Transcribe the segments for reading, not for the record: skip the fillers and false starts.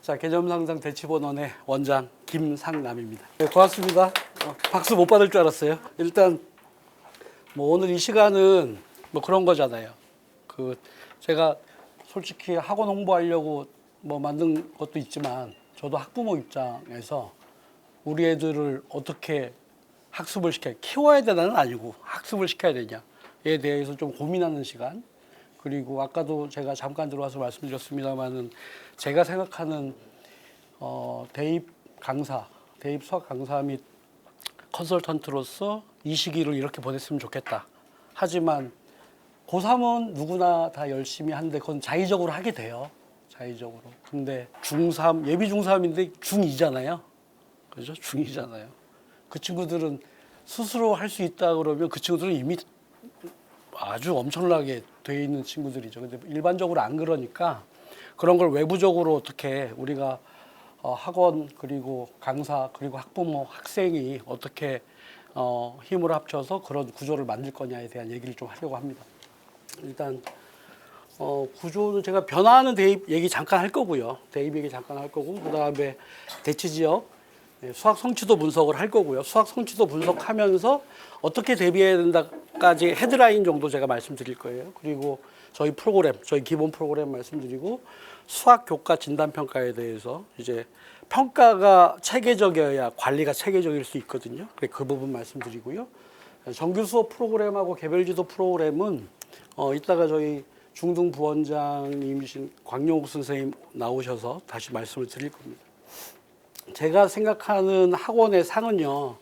자, 개념상상 대치본원의 원장 김상남입니다. 네, 고맙습니다. 박수 못 받을 줄 알았어요. 일단 뭐 오늘 이 시간은 뭐 그런 거잖아요. 제가 솔직히 학원 홍보하려고 뭐 만든 것도 있지만 저도 학부모 입장에서 우리 애들을 어떻게 학습을 시켜야, 키워야 되나는 아니고 학습을 시켜야 되냐에 대해서 좀 고민하는 시간. 그리고 아까도 제가 잠깐 들어와서 말씀드렸습니다만은 제가 생각하는 대입 강사, 대입 수학 강사 및 컨설턴트로서 이 시기를 이렇게 보냈으면 좋겠다. 하지만 고3은 누구나 다 열심히 하는데 그건 자의적으로 하게 돼요. 자의적으로. 근데 중3, 예비 중3인데 중2잖아요. 그죠? 중2잖아요. 그 친구들은 스스로 할 수 있다 그러면 그 친구들은 이미 아주 엄청나게 돼 있는 친구들이죠. 근데 일반적으로 안 그러니까 그런 걸 외부적으로 어떻게 우리가 학원 그리고 강사 그리고 학부모 학생이 어떻게 힘을 합쳐서 그런 구조를 만들 거냐에 대한 얘기를 좀 하려고 합니다. 일단 구조는 제가 변화하는 대입 얘기 잠깐 할 거고요. 대입 얘기 잠깐 할 거고 그다음에 대치 지역 수학 성취도 분석을 할 거고요. 수학 성취도 분석하면서 어떻게 대비해야 된다까지 헤드라인 정도 제가 말씀드릴 거예요. 그리고 저희 프로그램, 저희 기본 프로그램 말씀드리고 수학 교과 진단 평가에 대해서 이제 평가가 체계적이어야 관리가 체계적일 수 있거든요. 그 부분 말씀드리고요. 정규 수업 프로그램하고 개별 지도 프로그램은 이따가 저희 중등 부원장님이신 광용욱 선생님 나오셔서 다시 말씀을 드릴 겁니다. 제가 생각하는 학원의 상은요,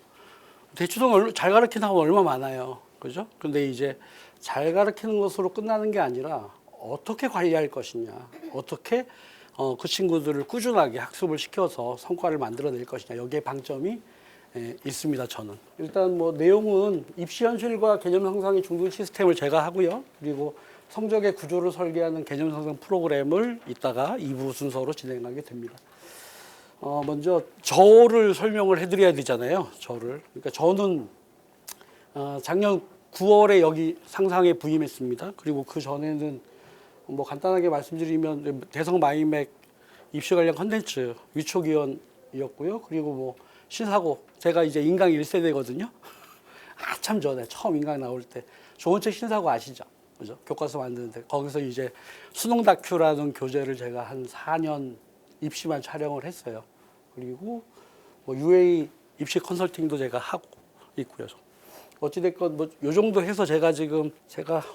대치동 잘 가르치는 학원 얼마 많아요. 그죠? 근데 이제 잘 가르치는 것으로 끝나는 게 아니라 어떻게 관리할 것이냐, 어떻게 그 친구들을 꾸준하게 학습을 시켜서 성과를 만들어낼 것이냐, 여기에 방점이 있습니다, 저는. 일단 뭐 내용은 입시 현실과 개념 상상의 중등 시스템을 제가 하고요. 그리고 성적의 구조를 설계하는 개념 상상 프로그램을 이따가 2부 순서로 진행하게 됩니다. 먼저 저를 설명을 해드려야 되잖아요. 저를. 그러니까 저는 작년 9월에 여기 상상에 부임했습니다. 그리고 그 전에는 뭐 간단하게 말씀드리면 대성 마이맥 입시 관련 컨텐츠 위촉위원이었고요. 그리고 뭐 신사고 제가 이제 인강 1세대거든요. 한참 전에 처음 인강 나올 때 좋은 책 신사고 아시죠? 그죠? 교과서 만드는데 거기서 이제 수능 다큐라는 교재를 제가 한 4년 입시만 촬영을 했어요. 그리고 뭐 UA 입시 컨설팅도 제가 하고 있고요. 어찌됐건 뭐 요 정도 해서 제가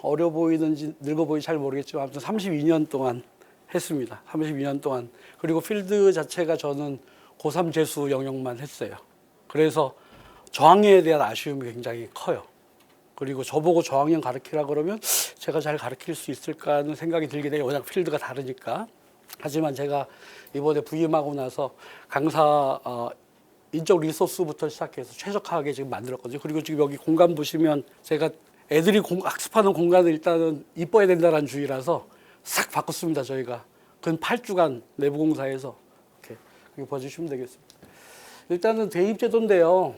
어려 보이는지 늙어 보이는지 잘 모르겠지만 아무튼 32년 동안 했습니다. 32년 동안. 그리고 필드 자체가 저는 고3 재수 영역만 했어요. 그래서 저학년에 대한 아쉬움이 굉장히 커요. 그리고 저보고 저학년 가르치라 그러면 제가 잘 가르칠 수 있을까 하는 생각이 들게 돼요. 워낙 필드가 다르니까. 하지만 제가 이번에 부임하고 나서 강사 인적 리소스부터 시작해서 최적화하게 지금 만들었거든요. 그리고 지금 여기 공간 보시면 제가 애들이 학습하는 공간을 일단은 이뻐야 된다는 주의라서 싹 바꿨습니다. 저희가 근 8주간 내부공사에서 이렇게 봐주시면 되겠습니다. 일단은 대입제도인데요.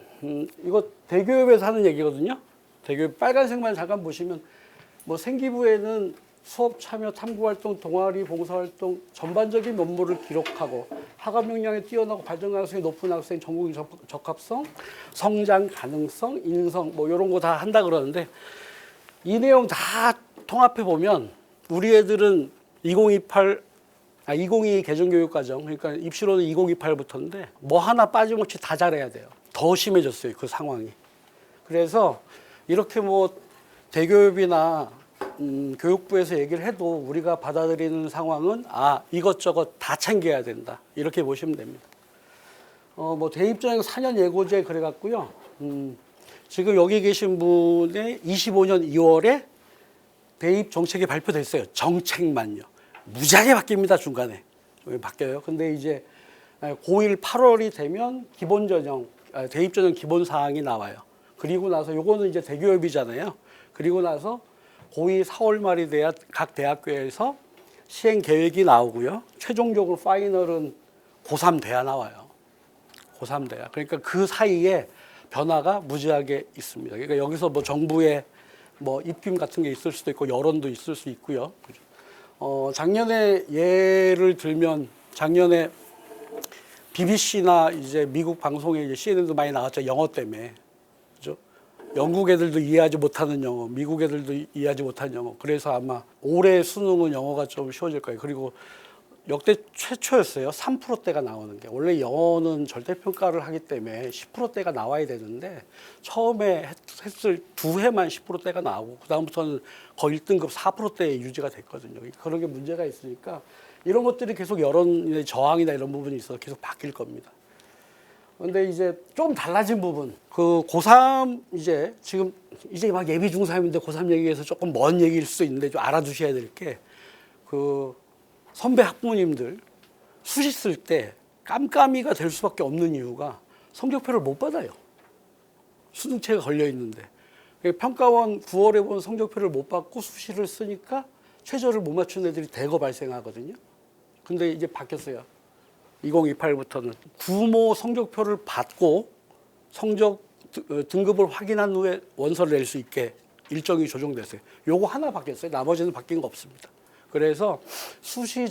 이거 대교협에서 하는 얘기거든요. 대교협 빨간색만 잠깐 보시면 뭐 생기부에는 수업 참여, 탐구활동, 동아리, 봉사활동, 전반적인 면모를 기록하고 학업 역량에 뛰어나고 발전 가능성이 높은 학생, 전공 적합성, 성장 가능성, 인성 뭐 이런 거 다 한다 그러는데 이 내용 다 통합해 보면 우리 애들은 2022 개정교육과정 그러니까 입시로는 2028부터인데 뭐 하나 빠짐없이 다 잘해야 돼요. 더 심해졌어요, 그 상황이. 그래서 이렇게 뭐 대교협이나 교육부에서 얘기를 해도 우리가 받아들이는 상황은 이것저것 다 챙겨야 된다. 이렇게 보시면 됩니다. 뭐 대입전형 4년 예고제 그래갖고요. 지금 여기 계신 분의 25년 2월에 대입 정책이 발표됐어요. 정책만요. 무지하게 바뀝니다, 중간에. 바뀌어요. 근데 이제 고1 8월이 되면 대입전형 기본사항이 나와요. 그리고 나서 요거는 이제 대교협이잖아요. 그리고 나서 고2 4월 말이 돼야 각 대학교에서 시행 계획이 나오고요. 최종적으로 파이널은 고3 돼야 나와요. 고3 돼야. 그러니까 그 사이에 변화가 무지하게 있습니다. 그러니까 여기서 뭐 정부의 뭐 입김 같은 게 있을 수도 있고 여론도 있을 수 있고요. 작년에 예를 들면 작년에 BBC나 이제 미국 방송에 이제 CNN도 많이 나왔죠. 영어 때문에. 그죠? 영국 애들도 이해하지 못하는 영어, 미국 애들도 이해하지 못하는 영어. 그래서 아마 올해 수능은 영어가 좀 쉬워질 거예요. 그리고 역대 최초였어요. 3%대가 나오는 게. 원래 영어는 절대평가를 하기 때문에 10%대가 나와야 되는데 처음에 했을 두 해만 10%대가 나오고 그다음부터는 거의 1등급 4%대에 유지가 됐거든요. 그런 게 문제가 있으니까 이런 것들이 계속 여론의 저항이나 이런 부분이 있어서 계속 바뀔 겁니다. 근데 이제 좀 달라진 부분, 그 고3 지금 막 예비 중3인데 고3 얘기해서 조금 먼 얘기일 수도 있는데 좀 알아두셔야 될 게 선배 학부모님들 수시 쓸 때 깜깜이가 될 수밖에 없는 이유가 성적표를 못 받아요. 수능체가 걸려 있는데. 평가원 9월에 본 성적표를 못 받고 수시를 쓰니까 최저를 못 맞춘 애들이 대거 발생하거든요. 근데 이제 바뀌었어요. 2028부터는 구모 성적표를 받고 성적 등급을 확인한 후에 원서를 낼 수 있게 일정이 조정됐어요. 요거 하나 바뀌었어요. 나머지는 바뀐 거 없습니다. 그래서 수시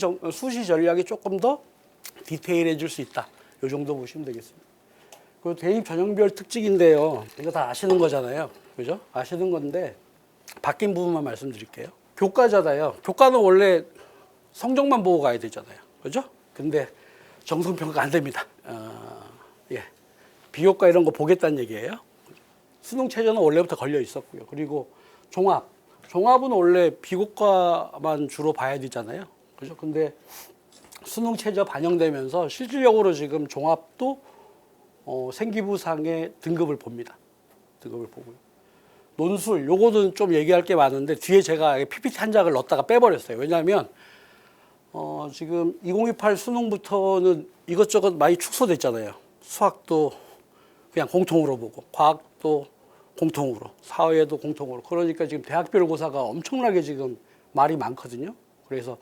전략이 조금 더 디테일해질 수 있다. 요 정도 보시면 되겠습니다. 그 대입 전형별 특징인데요. 이거 다 아시는 거잖아요. 그죠? 아시는 건데 바뀐 부분만 말씀드릴게요. 교과잖아요. 교과는 원래 성적만 보고 가야 되잖아요. 그죠? 근데 정성평가 안 됩니다. 비교과 이런 거 보겠다는 얘기예요. 수능 최저는 원래부터 걸려 있었고요. 그리고 종합은 원래 비교과만 주로 봐야 되잖아요. 그죠? 근데 수능 최저 반영되면서 실질적으로 지금 종합도 생기부상의 등급을 봅니다. 등급을 보고요. 논술, 요거는 좀 얘기할 게 많은데 뒤에 제가 PPT 한 장을 넣었다가 빼버렸어요. 왜냐하면 지금 2028 수능부터는 이것저것 많이 축소됐잖아요. 수학도 그냥 공통으로 보고, 과학도 공통으로, 사회도 공통으로. 그러니까 지금 대학별 고사가 엄청나게 지금 말이 많거든요. 그래서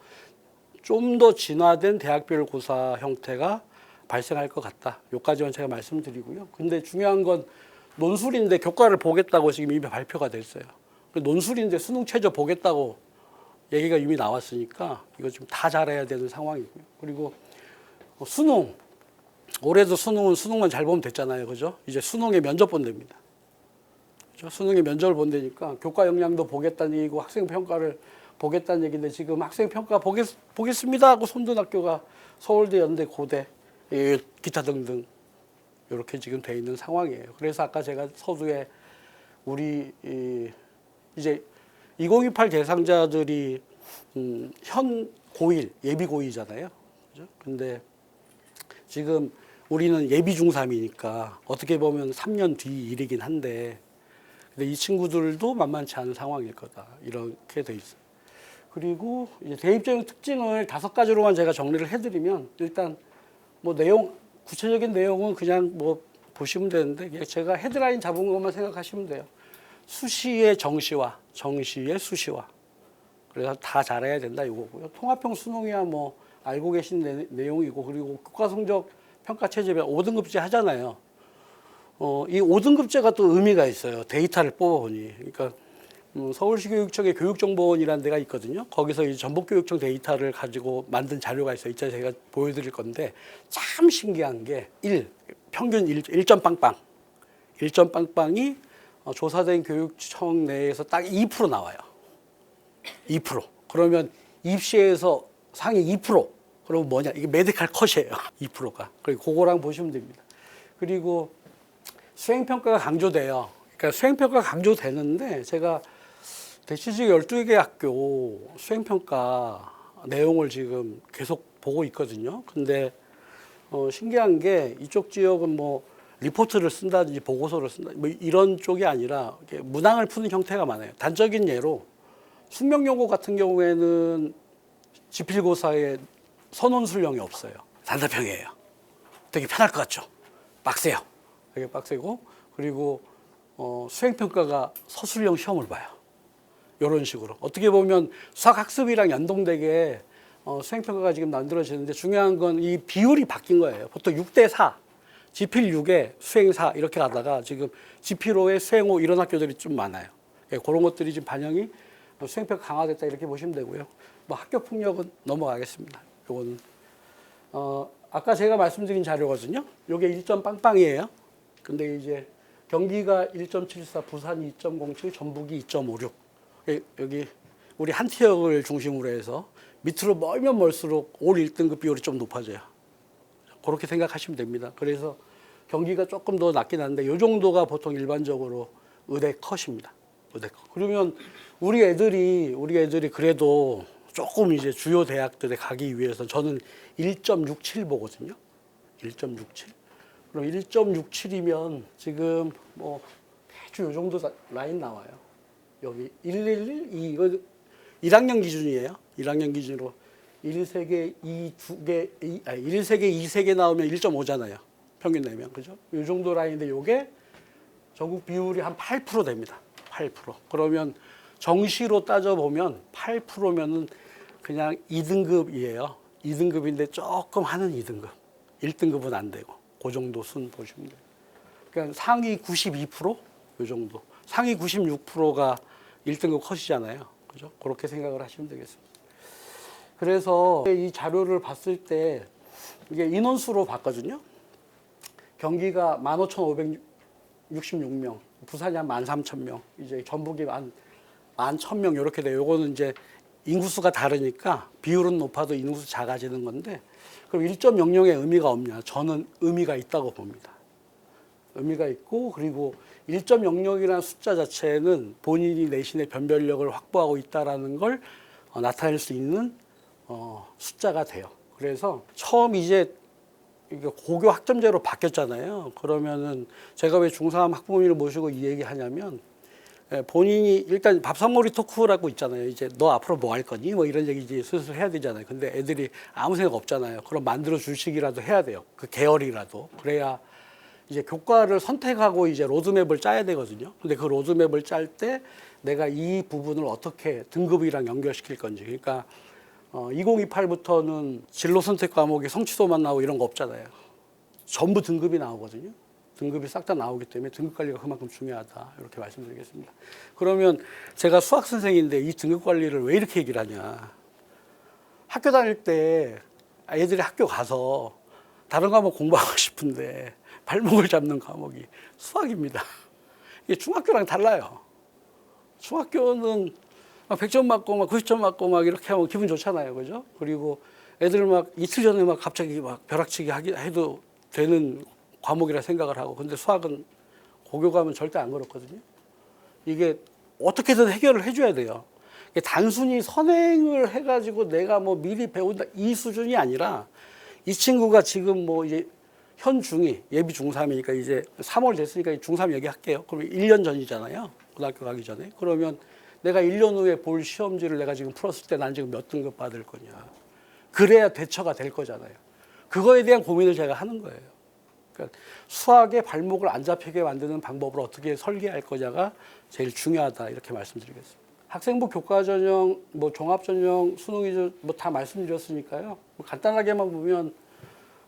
좀 더 진화된 대학별 고사 형태가 발생할 것 같다. 요까지만 제가 말씀드리고요. 근데 중요한 건 논술인데 교과를 보겠다고 지금 이미 발표가 됐어요. 논술인데 수능 최저 보겠다고 얘기가 이미 나왔으니까 이거 좀 다 잘해야 되는 상황이고요. 그리고 수능, 올해도 수능은 수능만 잘 보면 됐잖아요. 그죠? 이제 수능에 면접 본답니다. 그죠? 수능에 면접을 본다니까 교과 역량도 보겠다는 얘기고 학생 평가를 보겠다는 얘기인데 지금 학생 평가 보겠습니다 하고 손든 학교가 서울대, 연대, 고대, 기타 등등 이렇게 지금 돼 있는 상황이에요. 그래서 아까 제가 서두에 우리 이제 2028 대상자들이 현 고1, 예비 고2잖아요. 그죠? 근데 지금 우리는 예비 중3이니까 어떻게 보면 3년 뒤 일이긴 한데 근데 이 친구들도 만만치 않은 상황일 거다. 이렇게 돼 있어요. 그리고 이제 대입적인 특징을 5가지로만 제가 정리를 해드리면 일단 뭐 구체적인 내용은 그냥 뭐 보시면 되는데 제가 헤드라인 잡은 것만 생각하시면 돼요. 수시의 정시화, 정시의 수시화. 그래서 다 잘해야 된다 이거고요. 통합형 수능이야 뭐 알고 계신 내용이고 그리고 교과성적 평가체제별 5등급제 하잖아요. 이 5등급제가 또 의미가 있어요. 데이터를 뽑아보니. 그러니까 서울시 교육청의 교육정보원이라는 데가 있거든요. 거기서 이 전북교육청 데이터를 가지고 만든 자료가 있어요. 이따 제가 보여드릴 건데 참 신기한 게 평균 1점 빵빵. 1점 빵빵이 조사된 교육청 내에서 딱 2% 나와요. 2%. 그러면 입시에서 상위 2%. 그러면 뭐냐? 이게 메디칼 컷이에요. 2%가. 그리고 그거랑 보시면 됩니다. 그리고 수행평가가 강조돼요. 그러니까 수행평가가 강조되는데 제가 대치직 12개 학교 수행평가 내용을 지금 계속 보고 있거든요. 근데 신기한 게 이쪽 지역은 뭐 리포트를 쓴다든지 보고서를 쓴다든지 뭐 이런 쪽이 아니라 문항을 푸는 형태가 많아요. 단적인 예로 숙명여고 같은 경우에는 지필고사에 선원술령이 없어요. 단답형이에요. 되게 편할 것 같죠? 빡세요. 되게 빡세고 그리고 수행평가가 서술형 시험을 봐요. 이런 식으로. 어떻게 보면 수학학습이랑 연동되게 수행평가가 지금 만들어지는데 중요한 건 이 비율이 바뀐 거예요. 보통 6대4, 지필 6에 수행 4 이렇게 가다가 지금 지필 5에 수행 5 이런 학교들이 좀 많아요. 그런 것들이 지금 반영이 수행평가 강화됐다 이렇게 보시면 되고요. 뭐 학교폭력은 넘어가겠습니다. 요거는 아까 제가 말씀드린 자료거든요. 요게 1점 빵빵이에요. 근데 이제 경기가 1.74, 부산이 2.07, 전북이 2.56. 여기 우리 한 티역을 중심으로 해서 밑으로 멀면 멀수록 올 1등급 비율이 좀 높아져요. 그렇게 생각하시면 됩니다. 그래서 경기가 조금 더 낮긴 한데 이 정도가 보통 일반적으로 의대 컷입니다. 의대 컷. 그러면 우리 애들이 그래도 조금 이제 주요 대학들에 가기 위해서 저는 1.67 보거든요. 1.67. 그럼 1.67이면 지금 뭐 대충 이 정도 라인 나와요. 여기 111, 이거 1학년 기준이에요. 1학년 기준으로 1세계 2개 1세계 2세계 나오면 1.5잖아요. 평균 내면. 그죠? 이 정도 라인인데 요게 전국 비율이 한 8% 됩니다. 8%. 그러면 정시로 따져보면 8%면은 그냥 2등급이에요. 2등급인데 조금 하는 2등급. 1등급은 안 되고. 그 정도 순 보시면 돼요. 그러니까 상위 92%? 이 정도. 상위 96%가 1등급 컷이잖아요. 그죠? 그렇게 생각을 하시면 되겠습니다. 그래서 이 자료를 봤을 때 이게 인원수로 봤거든요. 경기가 15,566명, 부산이 한 13,000명, 이제 전북이 11,000명 이렇게 돼요. 요거는 이제 인구수가 다르니까 비율은 높아도 인구수 작아지는 건데 그럼 1.00의 의미가 없냐? 저는 의미가 있다고 봅니다. 의미가 있고 그리고 1.00이라는 숫자 자체는 본인이 내신의 변별력을 확보하고 있다라는 걸 나타낼 수 있는 숫자가 돼요. 그래서 처음 이제 고교 학점제로 바뀌었잖아요. 그러면은 제가 왜 중3 학부모님을 모시고 이 얘기 하냐면 본인이 일단 밥상머리 토크라고 있잖아요. 이제 너 앞으로 뭐 할 거니? 뭐 이런 얘기 이제 슬슬 해야 되잖아요. 근데 애들이 아무 생각 없잖아요. 그럼 만들어 주시기라도 해야 돼요. 그 계열이라도. 그래야 이제 교과를 선택하고 이제 로드맵을 짜야 되거든요. 근데 그 로드맵을 짤 때 내가 이 부분을 어떻게 등급이랑 연결시킬 건지. 그러니까 2028부터는 진로 선택 과목이 성취도만 나오고 이런 거 없잖아요. 전부 등급이 나오거든요. 등급이 싹 다 나오기 때문에 등급 관리가 그만큼 중요하다. 이렇게 말씀드리겠습니다. 그러면 제가 수학 선생인데 이 등급 관리를 왜 이렇게 얘기를 하냐. 학교 다닐 때 애들이 학교 가서 다른 과목 공부하고 싶은데 발목을 잡는 과목이 수학입니다. 이게 중학교랑 달라요. 중학교는 막 100점 맞고 막 90점 맞고 막 이렇게 하면 기분 좋잖아요. 그죠? 그리고 애들 막 이틀 전에 막 갑자기 막 벼락치기 해도 되는 과목이라 생각을 하고 근데 수학은 고교 가면 절대 안 그렇거든요. 이게 어떻게든 해결을 해줘야 돼요. 단순히 선행을 해가지고 내가 뭐 미리 배운다 이 수준이 아니라 이 친구가 지금 뭐 이제 현 중2 예비 중3이니까 이제 3월 됐으니까 중3 얘기할게요. 그러면 1년 전이잖아요. 고등학교 가기 전에. 그러면 내가 1년 후에 볼 시험지를 내가 지금 풀었을 때 난 지금 몇 등급 받을 거냐. 그래야 대처가 될 거잖아요. 그거에 대한 고민을 제가 하는 거예요. 그러니까 수학의 발목을 안 잡히게 만드는 방법을 어떻게 설계할 거냐가 제일 중요하다 이렇게 말씀드리겠습니다. 학생부 교과 전형, 뭐 종합 전형, 수능 위주 뭐 다 말씀드렸으니까요. 뭐 간단하게만 보면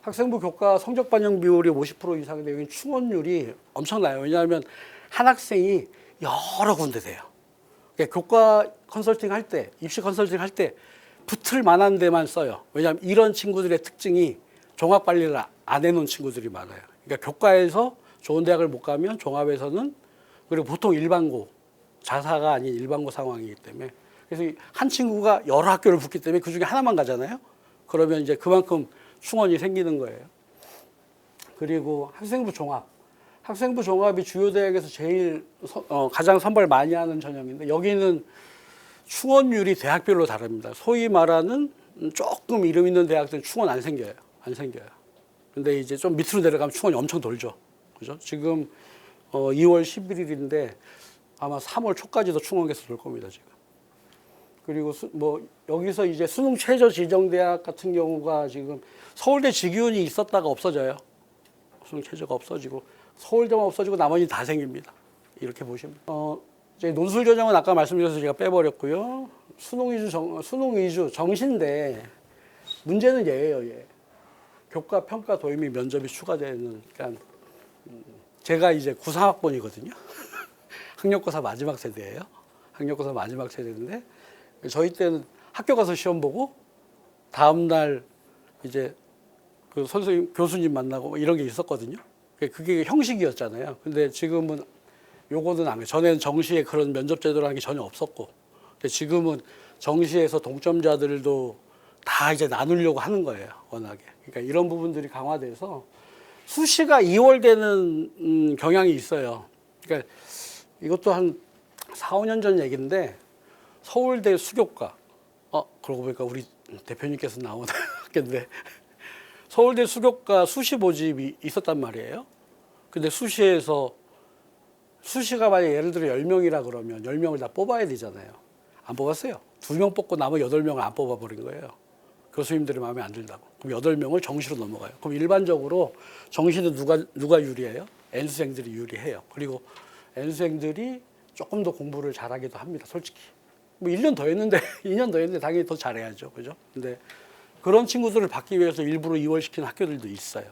학생부 교과 성적 반영 비율이 50% 이상인데 여기 충원율이 엄청나요. 왜냐하면 한 학생이 여러 군데 돼요. 그러니까 교과 컨설팅 할 때, 입시 컨설팅 할 때 붙을 만한 데만 써요. 왜냐하면 이런 친구들의 특징이 종합 관리를 안 해놓은 친구들이 많아요. 그러니까 교과에서 좋은 대학을 못 가면 종합에서는 그리고 보통 일반고, 자사가 아닌 일반고 상황이기 때문에 그래서 한 친구가 여러 학교를 붙기 때문에 그 중에 하나만 가잖아요. 그러면 이제 그만큼 충원이 생기는 거예요. 그리고 학생부 종합. 학생부 종합이 주요 대학에서 제일 가장 선발 많이 하는 전형인데 여기는 충원율이 대학별로 다릅니다. 소위 말하는 조금 이름 있는 대학들은 충원 안 생겨요. 안 생겨요. 근데 이제 좀 밑으로 내려가면 충원이 엄청 돌죠. 그죠? 지금 2월 11일인데 아마 3월 초까지도 충원 개수 돌 겁니다, 지금. 그리고 뭐 여기서 이제 수능 최저 지정 대학 같은 경우가 지금 서울대 직위원이 있었다가 없어져요. 수능 최저가 없어지고 서울대만 없어지고 나머지 다 생깁니다. 이렇게 보시면. 이제 논술 전형은 아까 말씀드려서 제가 빼버렸고요. 수능 위주 정시인데 문제는 얘예요, 얘. 교과 평가 도입 면접이 추가되는. 그러니까 제가 이제 93학번이거든요. 학력고사 마지막 세대예요. 학력고사 마지막 세대인데 저희 때는 학교 가서 시험 보고 다음 날 이제 그 선생님, 교수님 만나고 뭐 이런 게 있었거든요. 그게 형식이었잖아요. 근데 지금은 요거는 안 해요. 전에는 정시에 그런 면접 제도라는 게 전혀 없었고, 근데 지금은 정시에서 동점자들도 다 이제 나누려고 하는 거예요, 워낙에. 그러니까 이런 부분들이 강화돼서 수시가 2월 되는 경향이 있어요. 그러니까 이것도 한 4, 5년 전 얘기인데 서울대 수교과, 그러고 보니까 우리 대표님께서 나오겠는데 서울대 수교과 수시 모집이 있었단 말이에요. 근데 수시에서 수시가 만약 예를 들어 10명이라 그러면 10명을 다 뽑아야 되잖아요. 안 뽑았어요. 2명 뽑고 나머지 8명을 안 뽑아버린 거예요. 교수님들이 마음에 안 들다고. 그럼 8명을 정시로 넘어가요. 그럼 일반적으로 정시는 누가 유리해요? N수생들이 유리해요. 그리고 N수생들이 조금 더 공부를 잘하기도 합니다. 솔직히. 뭐 1년 더 했는데 2년 더 했는데 당연히 더 잘해야죠. 그죠? 근데 그런 친구들을 받기 위해서 일부러 2월 시키는 학교들도 있어요.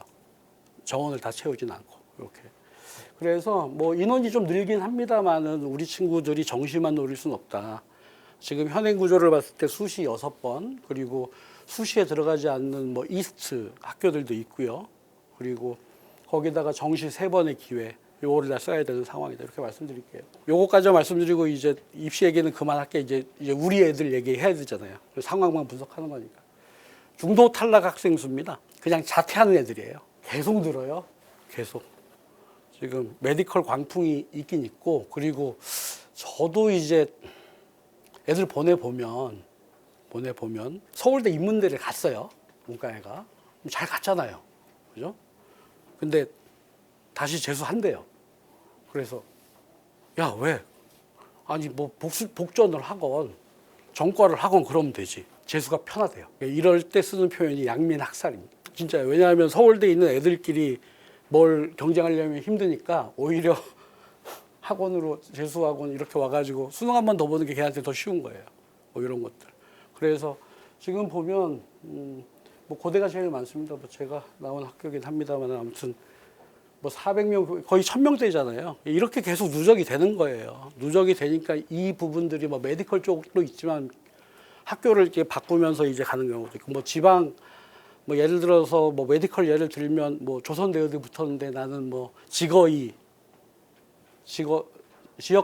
정원을 다 채우진 않고 이렇게. 그래서 뭐 인원이 좀 늘긴 합니다만은 우리 친구들이 정시만 노릴 수는 없다. 지금 현행 구조를 봤을 때 수시 6번, 그리고 수시에 들어가지 않는 뭐 이스트 학교들도 있고요. 그리고 거기다가 정시 3번의 기회, 요거를 다 써야 되는 상황이다. 이렇게 말씀드릴게요. 요거까지 말씀드리고 이제 입시 얘기는 그만할게. 이제 우리 애들 얘기해야 되잖아요. 상황만 분석하는 거니까. 중도 탈락 학생 수입니다. 그냥 자퇴하는 애들이에요. 계속 늘어요. 계속. 지금 메디컬 광풍이 있긴 있고, 그리고 저도 이제 애들 보내보면 서울대 인문대를 갔어요. 문과애가. 잘 갔잖아요. 그죠? 근데 다시 재수한대요. 그래서 야, 왜? 아니 뭐 복전을 하건 전과를 하건 그러면 되지. 재수가 편하대요. 이럴 때 쓰는 표현이 양민학살입니다. 진짜. 왜냐하면 서울대에 있는 애들끼리 뭘 경쟁하려면 힘드니까 오히려 학원으로 재수학원 이렇게 와가지고 수능 한 번 더 보는 게 걔한테 더 쉬운 거예요. 뭐 이런 것들. 그래서 지금 보면 뭐 고대가 제일 많습니다. 뭐 제가 나온 학교긴 합니다만 아무튼 뭐 400명 거의 1000명대잖아요. 이렇게 계속 누적이 되는 거예요. 누적이 되니까 이 부분들이 뭐 메디컬 쪽도 있지만 학교를 이렇게 바꾸면서 이제 가는 경우도 있고, 뭐 지방 뭐 예를 들어서 뭐 메디컬 예를 들면 뭐 조선대 의대 붙었는데 나는 뭐 지역